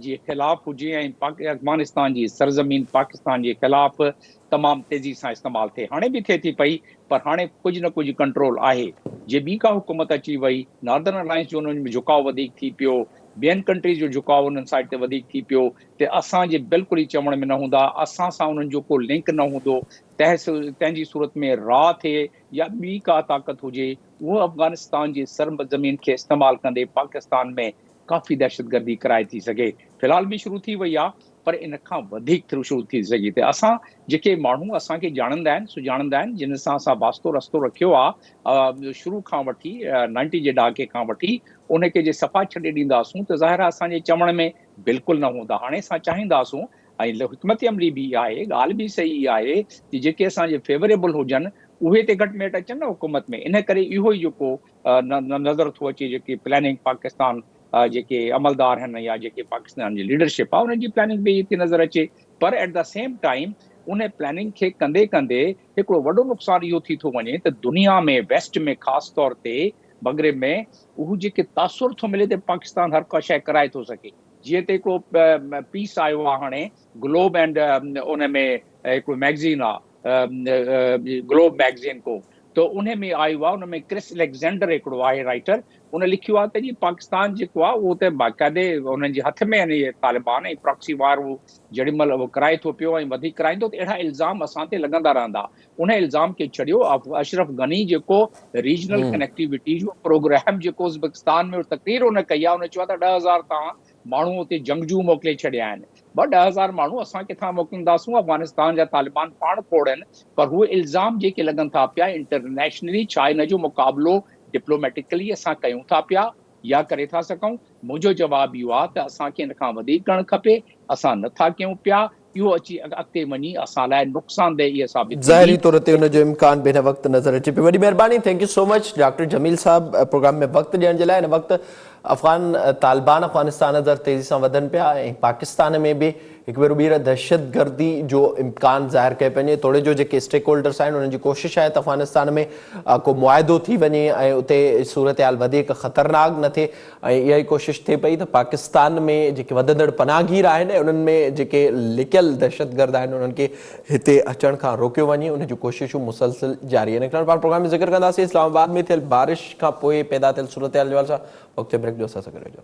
जे ख़िलाफ़ु हुजे ऐं अफ़गानिस्तान जी सरज़मीन पाकिस्तान जे ख़िलाफ़ु तमामु तेज़ी सां इस्तेमालु थिए हाणे बि थिए थी पई पर हाणे कुझु न कुझु कंट्रोल आहे जे ॿी का हुकूमत अची वई नॉर्दर्न अलायंस जो उन्हनि में झुकाव वधीक थी पियो ॿियनि कंट्रीज़ जो झुकाव उन्हनि साइड ते वधीक थी पियो त असांजे बिल्कुलु ई चवण में न हूंदा असां सां उन्हनि जो को लिंक न हूंदो तंहिंजी सूरत में राह थिए या ॿी का ताक़त हुजे उहो अफ़गानिस्तान जी सरज़मीन खे इस्तेमालु कंदे पाकिस्तान में काफ़ी दहशतगर्दी कराए थी सघे फ़िलहाल बि शुरू थी वई आहे पर इन खां वधीक शुरू थी सघे त असां जेके माण्हू असांखे ॼाणंदा आहिनि सुञाणंदा आहिनि जिन सां असां वास्तो रस्तो रखियो आहे शुरू खां वठी 90 जे ॾहाके खां वठी उनखे जे सफ़ा छॾे ॾींदासूं त ज़ाहिर आहे असांजे चवण में बिल्कुलु न हूंदा हाणे असां चाहींदासूं ऐं हिकमत अमली बि आहे ॻाल्हि बि सही आहे कि जेके असांजे फेवरेबल हुजनि उहे ते घटि में घटि अचनि न हुकूमत में इन करे इहो ई जेको नज़र थो अचे जेके प्लैनिंग पाकिस्तान जेके अमलदार आहिनि या जेके पाकिस्तान जी लीडरशिप आहे उन्हनि जी प्लैनिंग बि थी नज़र अचे पर एट द सेम टाइम उन प्लैनिंग खे कंदे कंदे हिकिड़ो वॾो नुक़सानु इहो थी थो वञे त दुनिया में वेस्ट में ख़ासि तौर ते मगरिब में उहो जेके तासुर थो मिले त पाकिस्तान हर का शइ कराए थो सघे जीअं त हिकिड़ो पीस आयो आहे हाणे ग्लोब एंड उन में हिकिड़ो मैगज़ीन आहे ग्लोब मैगज़ीन को त उन में आयो आहे उन में क्रिस अलेक्जेंडर हिकिड़ो आहे राइटर उन लिखियो आहे त जी पाकिस्तान जेको आहे उहो त बाक़ाइदे उन्हनि जे हथ में आहिनि इहे तालिबान ऐं प्रॉक्सी वार उहो जेॾी महिल उहो कराए थो पियो ऐं वधीक कराईंदो त अहिड़ा इल्ज़ाम असां ते लॻंदा रहंदा उन इल्ज़ाम खे छॾियो अशरफ गनी जेको रीजनल कनेक्टिविटी जो प्रोग्राम जेको उज़्बेकिस्तान में तक़रीर उन कई आहे उन चयो आहे त 10,000 तव्हां माण्हू हुते जंगजू मोकिले छॾिया आहिनि 10,000 माण्हू असां किथां मोकिलींदासूं अफ़गानिस्तान जा तालिबान पाण खोड़नि पर उहे इल्ज़ाम जेके लॻनि था पिया इंटरनेशनली छा हिन जो मुक़ाबिलो डिप्लोमेटिकली असां कयूं था पिया या करे था सघूं? मुंहिंजो जवाबु इहो आहे त असांखे हिन खां वधीक करणु खपे, असां नथा कयूं पिया, इहो अची अॻिते वञी असां लाइ नुक़सानदेह इहा साबित ज़ाहिरी तौर ते उन जो इम्कान बि हिन वक़्तु नज़र अचे पियो। वॾी महिरबानी, thank you so much doctor Jamil साहब प्रोग्राम में वक़्तु ॾियण जे लाइ। हिन वक़्तु तालिबान अफ़गानिस्तान अंदरि तेज़ी सां वधनि पिया ऐं पाकिस्तान में बि हिकु भेरो ॿीहर दहशतगर्दी जो इम्कान ज़ाहिर कयो पंहिंजे तोड़े जो जेके स्टेक होल्डर्स आहिनि उन्हनि जी कोशिशि आहे त अफ़गानिस्तान में को मुआइदो थी वञे ऐं उते सूरत हाल वधीक ख़तरनाक न थिए ऐं इहा ई कोशिशि थिए पई त पाकिस्तान में जेके वधंदड़ पनाहगीर आहिनि उन्हनि में जेके लिकियल दहशतगर्द आहिनि उन्हनि खे हिते अचण खां रोकियो वञे, उन जूं कोशिशूं मुसलसिल जारी आहिनि। पाण प्रोग्राम में ज़िक्र कंदासीं इस्लामाबाद में थियल बारिश खां पोइ पैदा थियल सूरत हाल जे हवाले सां। वक़्तु ब्रेक जो असां सां गॾु रहिजो।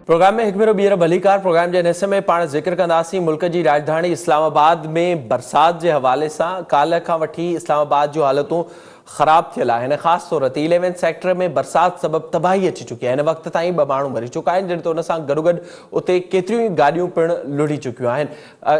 प्रोग्राम में हिकु भेरो ॿीहर भलीकार प्रोग्राम जे हिस्से में पाण ज़िक्र कंदासीं मुल्क जी राजधानी इस्लामाबाद में बरसात जे हवाले सां। काल्ह खां वठी इस्लामाबाद जूं हालतूं ख़राब थियल आहिनि। ख़ासि तौर ते 11 सेक्टर में बरसात सबबि तबाही अची चुकी आहे। हिन वक़्त ताईं 2 माण्हू मरी चुका आहिनि, जॾहिं त उन सां गॾोगॾु उते केतिरियूं ई गाॾियूं पिणु लुढ़ी चुकियूं आहिनि।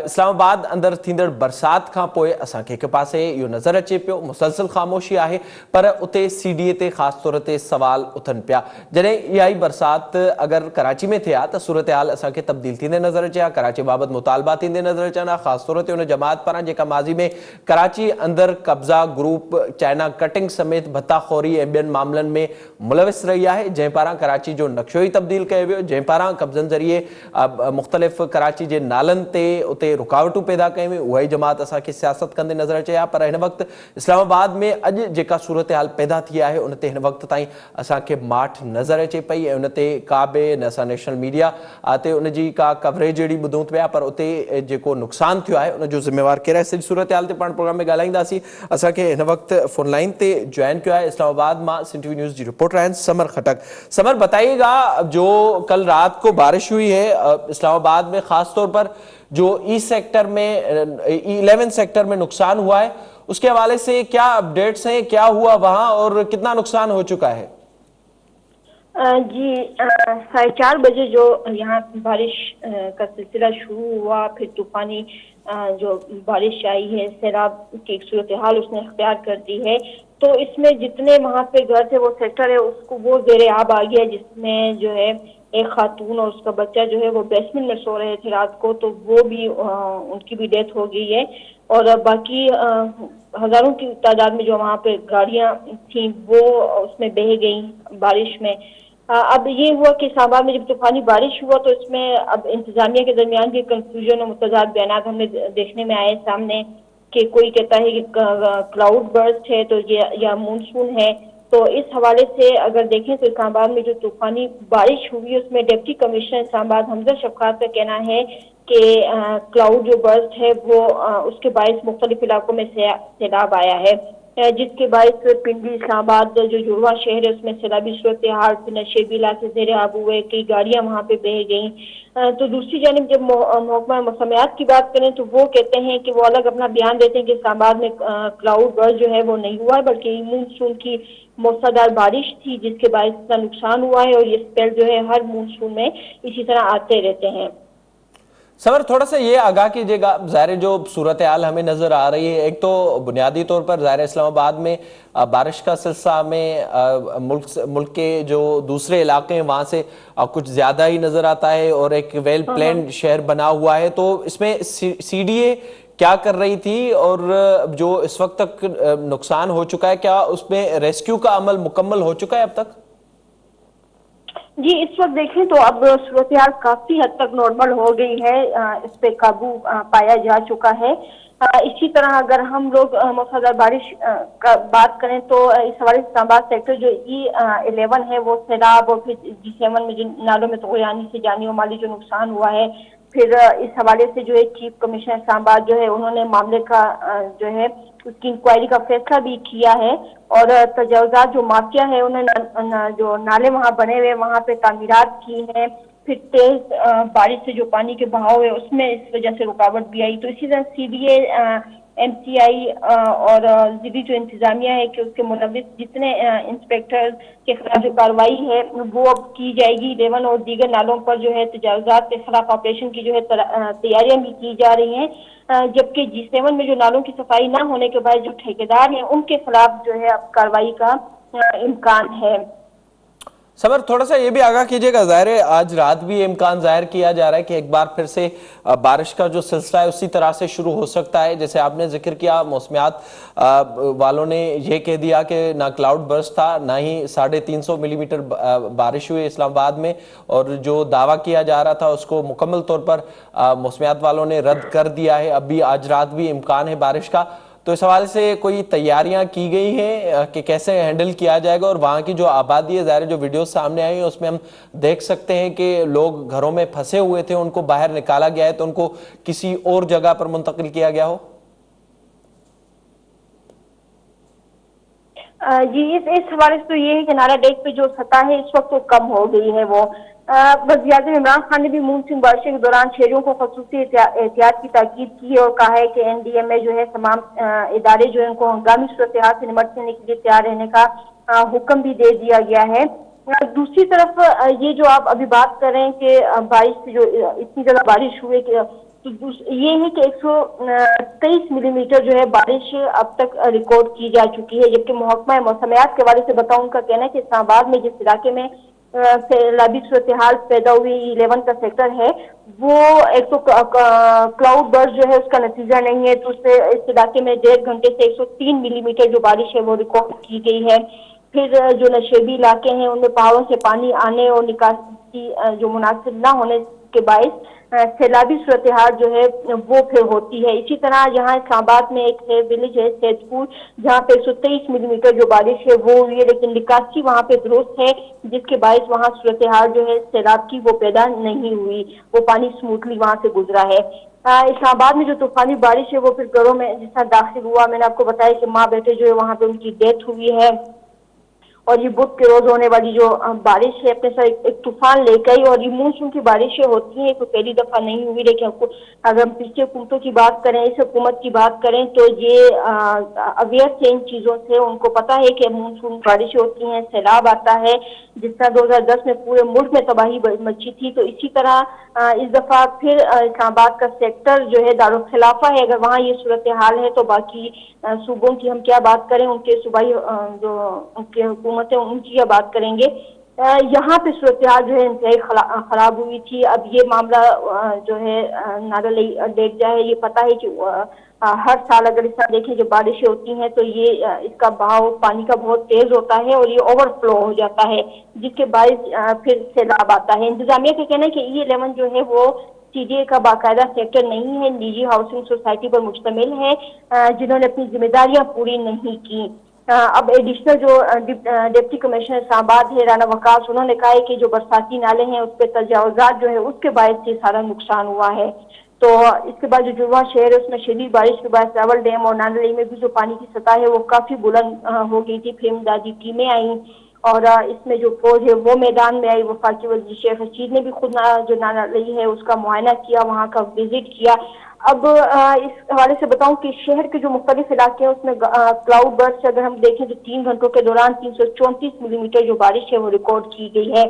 इस्लामाबाद अंदरि थींदड़ बरसात खां पोइ असांखे हिकु पासे इहो नज़र अचे पियो मुसलसिल ख़ामोशी आहे, पर उते CDA ते ख़ासि तौर ते सवाल उथनि पिया। जॾहिं इहा ई बरसात अगरि कराची में थिए हा त सूरत हाल असांखे तब्दील थींदे नज़र अचे हा, कराची बाबति मुतालबा थींदे नज़र अचनि हा, ख़ासि तौर ते उन जमात पारां जेका माज़ी में कराची अंदरि कब्ज़ा ग्रुप चाइना कटिंग समेत भत्ताखोरी ऐं ॿियनि मामलनि में मुलविस रही आहे, जंहिं पारां कराची जो नक्शो ई तब्दील कयो वियो, जंहिं पारां कब्ज़नि ज़रिए मुख़्तलिफ़ कराची जे नालनि ते उते रुकावटूं पैदा कयूं हुई। उहा ई जमात असांखे सियासत कंदे नज़र अचे हा, पर हिन वक़्तु इस्लामाबाद में अॼु जेका सूरत हाल पैदा थी आहे उन ते हिन वक़्तु ताईं असांखे माठ नज़र अचे पई ऐं उन ते का बि न असां नेशनल मीडिया ते उन जी का कवरेज अहिड़ी ॿुधूं पिया, पर उते जेको नुक़सानु थियो आहे उन जो ज़िम्मेवार केरु आहे। सॼी सूरत हाल ते पाण प्रोग्राम में ॻाल्हाईंदासीं। असांखे हिन वक़्तु फोन लाइन ते ज्वाइन किया है इस्लामाबाद में सिंध टीवी न्यूज़ की रिपोर्टर हैं समर खटक। समर, बताइएगा, जो कल रात को बारिश हुई है इस्लामाबाद में, खास तौर पर जो ई सेक्टर में 11 सेक्टर में नुकसान हुआ है, उसके हवाले से क्या अपडेट्स हैं, क्या हुआ वहां और कितना नुकसान हो चुका है? जी 4:30 बजे जो यहाँ बारिश का सिलसिला शुरू हुआ, फिर तूफानी जो बारिश आई है, सैलाब की एक सूरत हाल उसने इख्तियार कर दी है। तो इसमें जितने वहाँ पे घर थे, वो सेक्टर है, उसको वो ज़ेरे आब आ गया, जिसमें जो है एक खातून और उसका बच्चा जो है वो बेसमेंट में सो रहे थे रात को, तो वो भी उनकी भी डेथ हो गई है। और बाकी हजारों की तादाद में जो वहाँ पे गाड़ियाँ थी वो उसमें बह गई बारिश में। अब ये हुआ कि इस्लामाबाद में जब तूफानी बारिश हुआ तो इसमें अब इंतजामिया के दरमियान भी कंफ्यूजन और मुतजाद बयान हमें देखने में आए सामने, कि कोई कहता है कि क्लाउड बर्स्ट है तो ये या मानसून है। तो इस हवाले से अगर देखें तो इस्लामाबाद में जो तूफानी बारिश हुई उसमें डिप्टी कमिश्नर इस्लामाबाद हमजा शफकात का कहना है कि क्लाउड जो बर्स्ट है वो उसके बायस मुख्तलिफ इलाकों में सैलाब आया है, जिसके बायस पिंडी इस्लामाबाद जो जुड़वा शहर है उसमें सैलाबी सूरत हाल, नशेबी इलाके ज़ेरे आब हुए, कई गाड़ियाँ वहाँ पे बह गईं। तो दूसरी जानिब जब महकमा मौसमियात की बात करें तो वो कहते हैं कि वो अलग अपना बयान देते हैं कि इस्लामाबाद में क्लाउड बर्स्ट जो है वो नहीं हुआ है, बल्कि मानसून की मौसलाधार बारिश थी जिसके बायस इतना नुकसान हुआ है, और ये स्पेल जो है हर मानसून में इसी तरह आते रहते हैं। समर, थोड़ा सा ये आगाह कीजिएगा, ज़ाहिर जो सूरत हाल हमें नज़र आ रही है, एक तो बुनियादी तौर पर ज़ाहिर इस्लामाबाद में बारिश का सिलसिला में मुल्क के जो दूसरे इलाके हैं वहाँ से कुछ ज़्यादा ही नज़र आता है और एक वेल प्लान्ड शहर बना हुआ है। तो इसमें CDA क्या कर रही थी और जो इस वक्त तक नुकसान हो चुका है, क्या उसमें रेस्क्यू का अमल मुकम्मल हो चुका है अब तक? जी, इस वक्त देखें तो अब सूरत हाल काफी हद तक नॉर्मल हो गई है, इस पे काबू पाया जा चुका है। इसी तरह अगर हम लोग मौसलाधार बारिश का बात करें तो इस हवाले से इस्लामाबाद सेक्टर जो E11 है वो सैलाब, और फिर G7 में जिन नालों में तग़यानी से जानी और माली जो नुकसान हुआ है, फिर इस हवाले से जो है चीफ कमिश्नर इस्लामाबाद जो है उन्होंने मामले का जो है उसकी इंक्वायरी का फैसला भी किया है, और तजावुज़ात जो माफिया है उन्होंने जो नाले वहाँ बने हुए वहाँ पे तामीरात की हैं। फिर तेज बारिश से जो पानी के बहाव है उसमें इस वजह से रुकावट भी आई। तो इसी तरह CDA MCI और ज़िली जो इंतजामिया है कि उसके मुलविस जितने इंस्पेक्टर के खिलाफ जो कार्रवाई है वो अब की जाएगी। 11 और दीगर नालों पर जो है तजावुज़ात के खिलाफ ऑपरेशन की जो है तैयारियां भी की जा रही हैं, जबकि G7 में जो नालों की सफाई ना होने के बाद जो ठेकेदार हैं उनके खिलाफ जो है अब कार्रवाई का इम्कान है। समर, थोड़ा सा ये भी आगाह कीजिएगा, ज़ाहिर है आज रात भी इम्कान जाहिर किया जा रहा है कि एक बार फिर से बारिश का जो सिलसिला है उसी तरह से शुरू हो सकता है। जैसे आपने जिक्र किया, मौसमियात वालों ने ये कह दिया कि ना क्लाउड बर्स्ट था, ना ही 350 मिलीमीटर बारिश हुई इस्लामाबाद में, और जो दावा किया जा रहा था उसको मुकम्मल तौर पर मौसमियात वालों ने रद्द कर दिया है। अब भी आज रात भी इम्कान है बारिश का, तो इस हवाले से कोई तैयारियां की गई हैं कि कैसे हैंडल किया जाएगा? और वहाँ की जो आबादी है, ज़ाहिर जो वीडियो सामने आई है उसमें हम देख सकते हैं कि लोग घरों में फंसे हुए थे, उनको बाहर निकाला गया है, तो उनको किसी और जगह पर मुंतकिल किया गया हो? जी, इस हवाले से तो ये है कि नारा डेक पे जो सतह है इस वक्त तो कम हो गई है। वो वज़ीर-ए-आज़म इमरान खान ने भी मानसून बारिशों के दौरान शहरों को खसूसी एहतियात की ताकीद की है और कहा है कि NDMA जो है तमाम इदारे जो है उनको हंगामी सूरत हाल से निपटने के लिए तैयार रहने का हुक्म भी दे दिया गया है। दूसरी तरफ ये जो आप अभी बात कर रहे हैं कि बारिश से जो इतनी ज्यादा बारिश हुई कि तो ये है कि 123 मिलीमीटर जो है बारिश अब तक रिकॉर्ड की जा चुकी है, जबकि महकमा मौसमियात के हवाले से बताऊं, उनका कहना है कि इस्लामाबाद में जिस इलाके में सैलाबी सूरत हाल पैदा हुई 11 का सेक्टर है वो एक तो क्लाउड बर्स्ट जो है उसका नतीजा नहीं है, तो उससे इस इलाके में 1.5 घंटे से 103 मिलीमीटर जो बारिश है वो रिकॉर्ड की गई है। फिर जो नशेबी इलाके हैं उनमें पहाड़ों से पानी आने और निकासी जो मुनासिब ना होने के बायस सैलाबी सूरत हाल जो है वो फिर होती है। इसी तरह यहाँ इस्लामाबाद में एक है विलेज है सैदपुर, जहाँ पे 123 मिलीमीटर जो बारिश है वो हुई है, लेकिन निकासी वहाँ पे दुरुस्त है, जिसके बायस वहाँ सूरत हाल जो है सैलाब की वो पैदा नहीं हुई, वो पानी स्मूथली वहाँ से गुजरा है। इस्लामाबाद में जो तूफानी बारिश है वो फिर घरों में जिस तरह दाखिल हुआ, मैंने आपको बताया कि माँ बेटे जो है वहाँ पे उनकी डेथ हुई है, और ये बुध के रोज होने वाली जो बारिश है अपने साथ एक तूफान लेकर आई। और ये मानसून की बारिशें होती हैं, कोई पहली दफा नहीं हुई, लेकिन अगर हम पिछले हुकूमतों की बात करें, इस हुकूमत की बात करें तो ये अवेयर थे इन चीजों से, उनको पता है कि मानसून बारिशें होती हैं, सैलाब आता है, जिस तरह 2010 में पूरे मुल्क में तबाही मची थी, तो इसी तरह इस दफा फिर इस्लामाबाद का सेक्टर जो है दारुल खिलाफा है, अगर वहाँ ये सूरत हाल है तो बाकी सूबों की हम क्या बात करें, उनके सूबाई जो उनके हुकूमत है उनकी क्या बात करेंगे। यहाँ पे सूरत हाल जो है इंतहाई खराब हुई थी। अब ये मामला जो है नारा डेक जाए, ये पता है कि हर साल अगर इस तरह देखें जो बारिशें होती हैं तो ये इसका बहाव पानी का बहुत तेज होता है और ये ओवरफ्लो हो जाता है, जिसके बायस फिर सैलाब आता है। इंतजामिया का कहना है कि E11 जो है वो CDA का बाकायदा सेक्टर नहीं है, निजी हाउसिंग सोसाइटी पर मुश्तमिल है, जिन्होंने अपनी जिम्मेदारियां पूरी नहीं की। अब एडिशनल जो डिप्टी कमिश्नर इस्लामाबाद है राना वकास, उन्होंने कहा है कि जो बरसाती नाले हैं उस पर तजावुजात जो है उसके बायस से सारा नुकसान हुआ है। तो इसके बाद जो जुड़वा शहर है उसमें शदीद बारिश के बाद रावल डैम और नानली में भी जो पानी की सतह है वो काफी बुलंद हो गई थी। फिर इमदादी टीमें आई और इसमें जो फौज है वो मैदान में आई। वफाकी वज़ीर शेख रशीद ने भी खुद जो नानली है उसका मुआयना किया, वहाँ का विजिट किया। अब इस हवाले से बताऊं कि शहर के जो मुख्तलिफ इलाके हैं उसमें क्लाउड बर्स्ट अगर हम देखें तो 3 घंटों के दौरान 334 मिलीमीटर जो बारिश है वो रिकॉर्ड की गई है।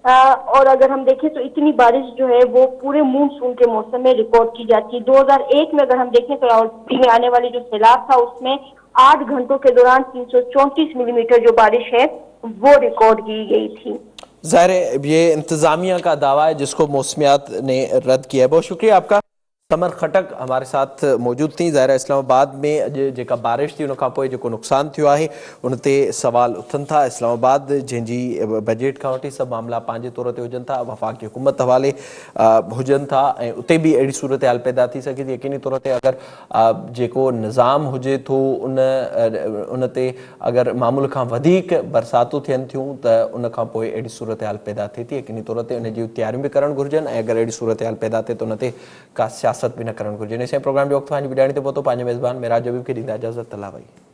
और अगर हम देखें तो इतनी बारिश जो है वो पूरे मानसून के मौसम में रिकॉर्ड की जाती है। 2001 में अगर हम देखें तो रावलपिंडी में आने वाली जो सैलाब था उसमें 8 घंटों के दौरान 334 मिलीमीटर जो बारिश है वो रिकॉर्ड की गई थी। ज़ाहिर ये इंतजामिया का दावा है जिसको मौसमियात ने रद्द किया है। बहुत शुक्रिया आपका। समर खटक हमारे साथ मौजूद थी। ज़ाहिर इस्लामाबाद में जेका बारिश थी उनखां पोइ जेको नुक़सान थियो आहे उन ते सवाल उथनि था। इस्लामाबाद जंहिंजी बजट खां वठी सभु मामला पंहिंजे तौर ते हुजनि था, वफ़ाक़ी हुकूमत हवाले हुजनि था, ऐं उते बि अहिड़ी सूरत हाल पैदा थी सघे थी। यकीनी तौर ते अगरि जेको निज़ाम हुजे थो उन ते अगरि मामूल खां वधीक बरसातूं थियनि थियूं त उन खां पोइ अहिड़ी सूरत हाल पैदा थिए थी। यकीनी तौर ते उन जी तयारियूं बि करणु घुरिजनि, ऐं अगरि अहिड़ी सूरत हाल पैदा थिए त उन ते का सियासत भी न करण घुरिजे। इन प्रोग्राम जो वक़्तु पंहिंजी ॿुधाइणी ते पहुतो। पंहिंजे मेज़बान मेराज हबीब खे ॾींदा इजाज़त। अल्लाह भाई।